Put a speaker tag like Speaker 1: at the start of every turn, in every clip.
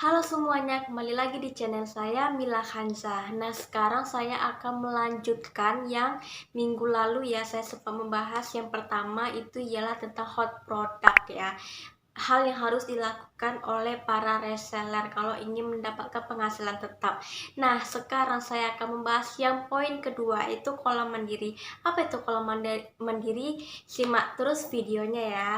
Speaker 1: Halo semuanya, kembali lagi di channel saya Mila Khanza. Nah, sekarang saya akan melanjutkan yang minggu lalu ya. Saya sempat membahas yang pertama itu ialah tentang hot product ya. Hal yang harus dilakukan oleh para reseller kalau ingin mendapatkan penghasilan tetap. Nah, sekarang saya akan membahas yang poin kedua, itu kolam mandiri. Apa itu kolam mandiri? Simak terus videonya ya.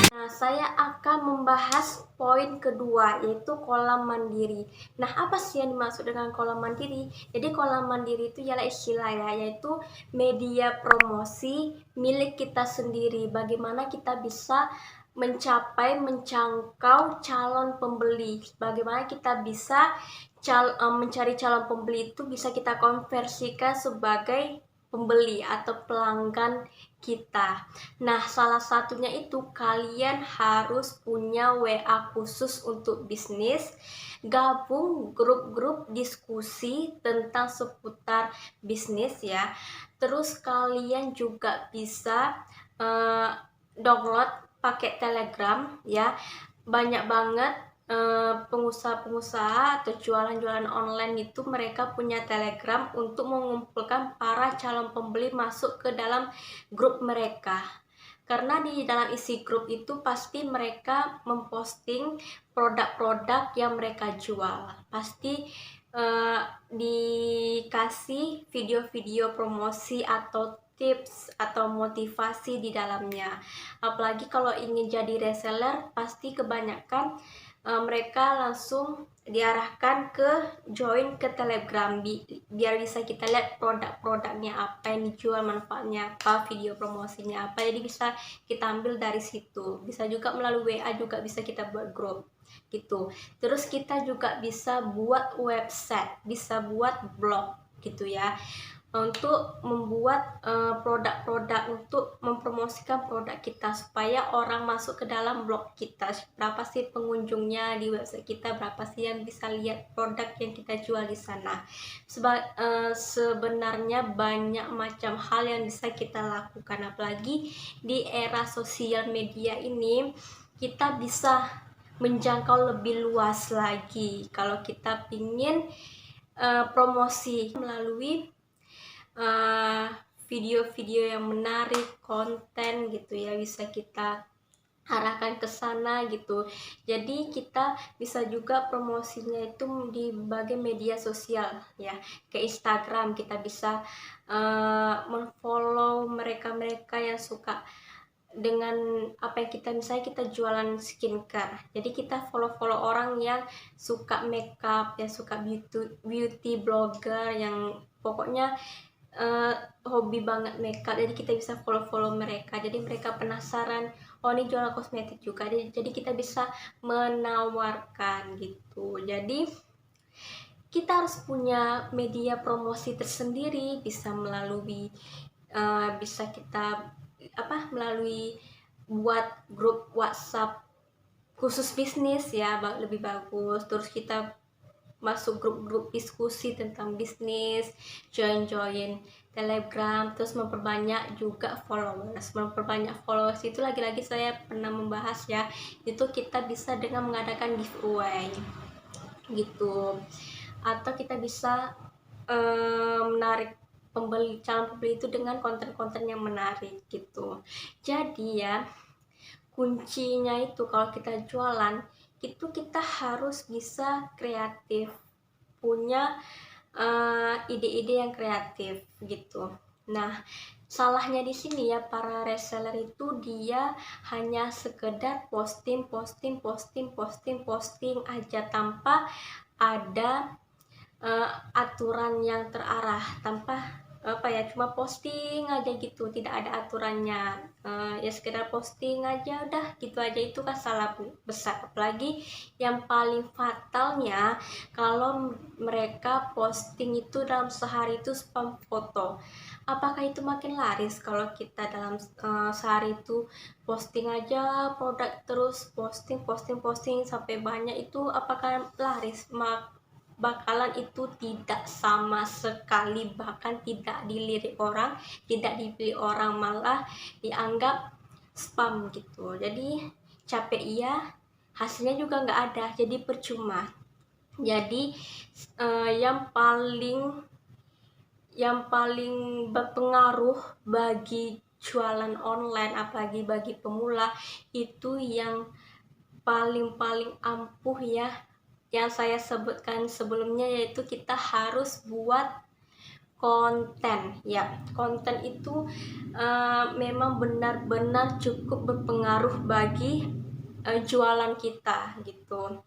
Speaker 1: Nah, saya akan membahas poin kedua, yaitu kolam mandiri. Nah, apa sih yang dimaksud dengan kolam mandiri? Jadi, kolam mandiri itu ialah istilah ya, yaitu media promosi milik kita sendiri. Bagaimana kita bisa menjangkau calon pembeli. Bagaimana kita bisa mencari calon pembeli itu bisa kita konversikan sebagai pembeli atau pelanggan kita. Nah, salah satunya itu kalian harus punya WA khusus untuk bisnis, gabung grup-grup diskusi tentang seputar bisnis ya. Terus kalian juga bisa download pakai Telegram ya. Banyak banget pengusaha-pengusaha atau jualan-jualan online itu mereka punya Telegram untuk mengumpulkan para calon pembeli masuk ke dalam grup mereka. Karena di dalam isi grup itu pasti mereka memposting produk-produk yang mereka jual. Pasti dikasih video-video promosi atau tips atau motivasi di dalamnya. Apalagi kalau ingin jadi reseller, pasti kebanyakan mereka langsung diarahkan ke join ke Telegram biar bisa kita lihat produk-produknya apa yang dijual, manfaatnya apa, video promosinya apa. Jadi bisa kita ambil dari situ. Bisa juga melalui WA juga bisa kita buat grup gitu. Terus kita juga bisa buat website, bisa buat blog gitu ya, untuk membuat produk-produk untuk mempromosikan produk kita supaya orang masuk ke dalam blog kita. Berapa sih pengunjungnya di website kita, berapa sih yang bisa lihat produk yang kita jual di sana. Sebenarnya banyak macam hal yang bisa kita lakukan, apalagi di era sosial media ini kita bisa menjangkau lebih luas lagi kalau kita ingin promosi melalui video-video yang menarik, konten gitu ya, bisa kita arahkan ke sana gitu. Jadi kita bisa juga promosinya itu di berbagai media sosial ya. Ke Instagram kita bisa menfollow mereka-mereka yang suka dengan apa yang kita, misalnya kita jualan skincare, jadi kita follow orang yang suka makeup, yang suka beauty blogger, yang pokoknya hobi banget makeup. Jadi kita bisa follow mereka, jadi mereka penasaran, oh ini jualan kosmetik juga, jadi kita bisa menawarkan gitu. Jadi kita harus punya media promosi tersendiri, bisa melalui bisa kita melalui buat grup WhatsApp khusus bisnis ya, lebih bagus. Terus kita masuk grup-grup diskusi tentang bisnis, join Telegram, terus memperbanyak juga followers itu. Lagi-lagi saya pernah membahas ya, itu kita bisa dengan mengadakan giveaway gitu, atau kita bisa menarik calon pembeli itu dengan konten-konten yang menarik gitu. Jadi ya, kuncinya itu kalau kita jualan itu kita harus bisa kreatif, punya ide-ide yang kreatif gitu. Nah, salahnya di sini ya, para reseller itu dia hanya sekedar posting aja tanpa ada aturan yang terarah, tanpa cuma posting aja gitu, tidak ada aturannya. Ya sekedar posting aja udah gitu aja, itu kan salah besar. Apalagi yang paling fatalnya kalau mereka posting itu dalam sehari itu spam foto. Apakah itu makin laris kalau kita dalam sehari itu posting aja produk, terus posting sampai banyak, itu apakah laris? bakalan itu tidak sama sekali, bahkan tidak dilirik orang, tidak dipilih orang, malah dianggap spam gitu. Jadi capek iya, hasilnya juga nggak ada, jadi percuma. Jadi yang paling berpengaruh bagi jualan online, apalagi bagi pemula, itu yang paling ampuh ya, yang saya sebutkan sebelumnya, yaitu kita harus buat konten ya. Konten itu memang benar-benar cukup berpengaruh bagi jualan kita gitu.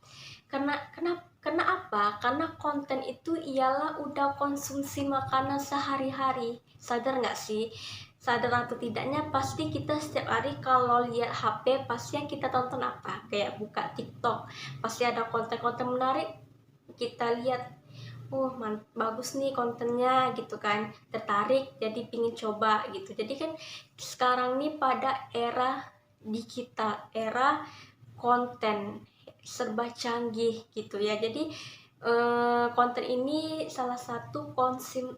Speaker 1: Karena apa? Karena konten itu ialah udah konsumsi makanan sehari-hari. Sadar nggak sih? Sadar atau tidaknya, pasti kita setiap hari kalau lihat HP, pasti yang kita tonton apa? Kayak buka TikTok, pasti ada konten-konten menarik, kita lihat, oh bagus nih kontennya gitu kan, tertarik, jadi pingin coba gitu. Jadi kan sekarang nih pada era digital, era konten serba canggih gitu ya. Jadi konten ini salah satu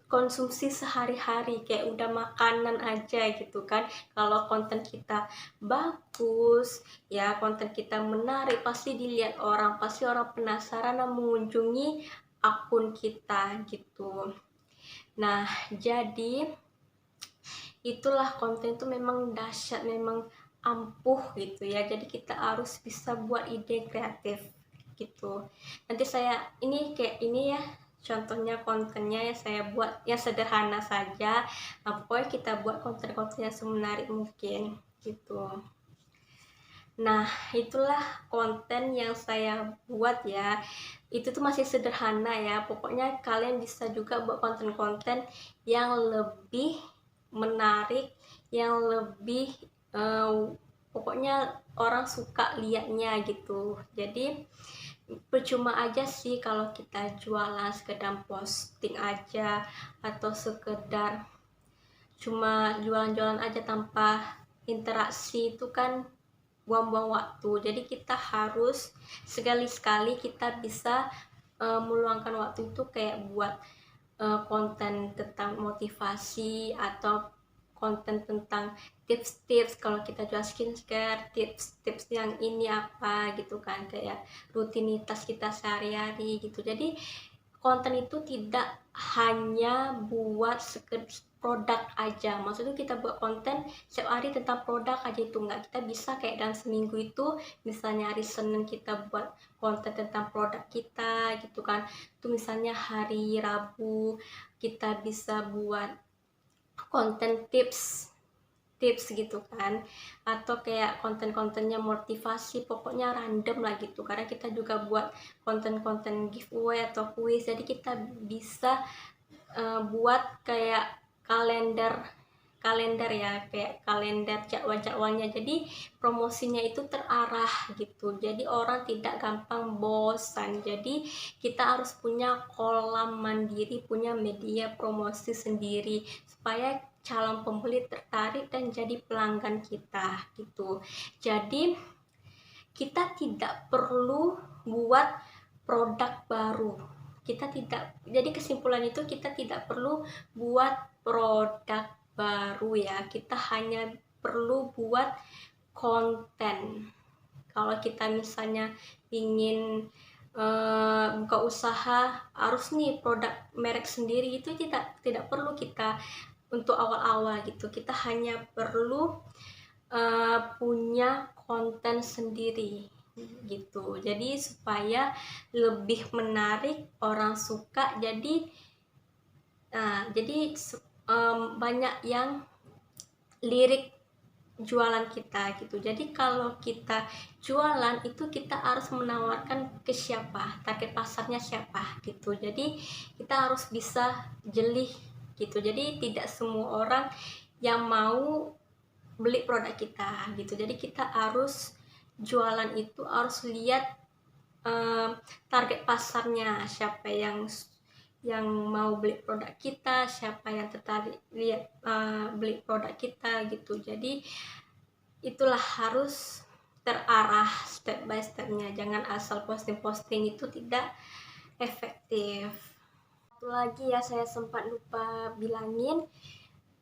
Speaker 1: konsumsi sehari-hari, kayak udah makanan aja gitu kan. Kalau konten kita bagus ya, konten kita menarik, pasti dilihat orang, pasti orang penasaran dan mengunjungi akun kita gitu. Nah, jadi itulah, konten itu memang dahsyat, memang ampuh gitu ya. Jadi kita harus bisa buat ide kreatif gitu. Nanti saya ini kayak ini ya, contohnya kontennya ya saya buat yang sederhana saja. Nah, pokoknya kita buat konten-konten yang semenarik mungkin gitu. Nah, itulah konten yang saya buat ya. Itu tuh masih sederhana ya. Pokoknya kalian bisa juga buat konten-konten yang lebih menarik, yang lebih pokoknya orang suka liatnya gitu. Jadi percuma aja sih kalau kita jualan sekedar posting aja, atau sekedar cuma jualan-jualan aja tanpa interaksi, itu kan buang-buang waktu. Jadi kita harus sekali-sekali kita bisa meluangkan waktu itu kayak buat konten tentang motivasi, atau konten tentang tips-tips kalau kita jual skincare, tips-tips yang ini apa gitu kan, kayak rutinitas kita sehari-hari gitu. Jadi konten itu tidak hanya buat produk aja. Maksudnya kita buat konten setiap hari tentang produk aja, itu enggak. Kita bisa kayak dalam seminggu itu, misalnya hari Senin kita buat konten tentang produk kita gitu kan. Itu misalnya hari Rabu kita bisa buat konten tips gitu kan, atau kayak konten-kontennya motivasi, pokoknya random lah gitu. Karena kita juga buat konten-konten giveaway atau kuis, jadi kita bisa buat kayak kalender ya, kayak kalender jadwal-jadwalnya. Jadi promosinya itu terarah gitu, jadi orang tidak gampang bosan. Jadi kita harus punya kolam mandiri, punya media promosi sendiri, supaya calon pembeli tertarik dan jadi pelanggan kita gitu. Jadi kita tidak perlu buat produk baru, jadi kesimpulan itu, kita tidak perlu buat produk baru ya, kita hanya perlu buat konten. Kalau kita misalnya ingin buka usaha, harus nih produk merek sendiri, itu tidak perlu kita untuk awal-awal gitu. Kita hanya perlu punya konten sendiri gitu. Jadi supaya lebih menarik, orang suka. Jadi banyak yang lirik jualan kita gitu. Jadi kalau kita jualan itu, kita harus menawarkan ke siapa, target pasarnya siapa gitu. Jadi kita harus bisa jeli gitu. Jadi tidak semua orang yang mau beli produk kita gitu. Jadi kita harus jualan itu harus lihat target pasarnya siapa, yang mau beli produk kita, siapa yang tertarik lihat beli produk kita gitu. Jadi itulah harus terarah step by stepnya, jangan asal posting itu tidak efektif. Satu lagi ya, saya sempat lupa bilangin,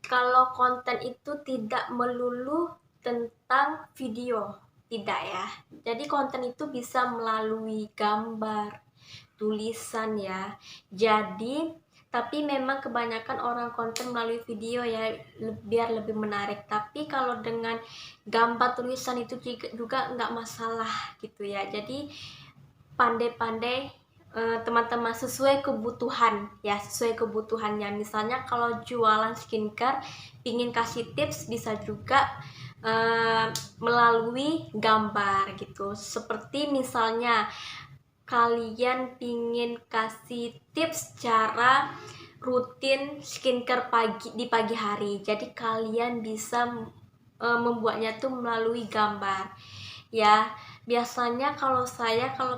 Speaker 1: kalau konten itu tidak melulu tentang video, tidak ya. Jadi konten itu bisa melalui gambar, tulisan ya. Jadi tapi memang kebanyakan orang konten melalui video ya, biar lebih menarik. Tapi kalau dengan gambar, tulisan itu juga nggak masalah gitu ya. Jadi pandai-pandai teman-teman sesuai kebutuhan ya, sesuai kebutuhannya. Misalnya kalau jualan skincare, pingin kasih tips, bisa juga melalui gambar gitu. Seperti misalnya kalian pingin kasih tips cara rutin skincare di pagi hari, jadi kalian bisa membuatnya tuh melalui gambar ya. Biasanya kalau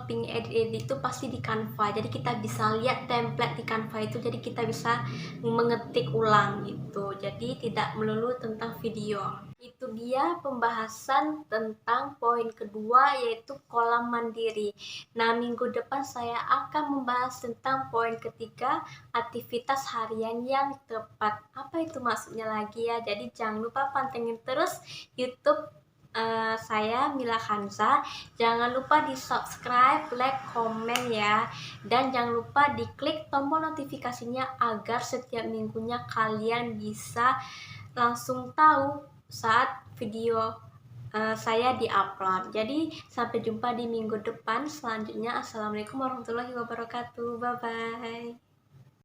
Speaker 1: pingin edit itu pasti di Canva, jadi kita bisa lihat template di Canva itu, jadi kita bisa mengetik ulang gitu. Jadi tidak melulu tentang video. Itu dia pembahasan tentang poin kedua, yaitu kolam mandiri. Nah, minggu depan saya akan membahas tentang poin ketiga, aktivitas harian yang tepat. Apa itu maksudnya lagi ya? Jadi jangan lupa pantengin terus YouTube saya Mila Khansa. Jangan lupa di subscribe, like, komen ya, dan jangan lupa diklik tombol notifikasinya agar setiap minggunya kalian bisa langsung tahu saat video saya di-upload. Jadi sampai jumpa di minggu depan selanjutnya. Assalamualaikum warahmatullahi wabarakatuh. Bye bye.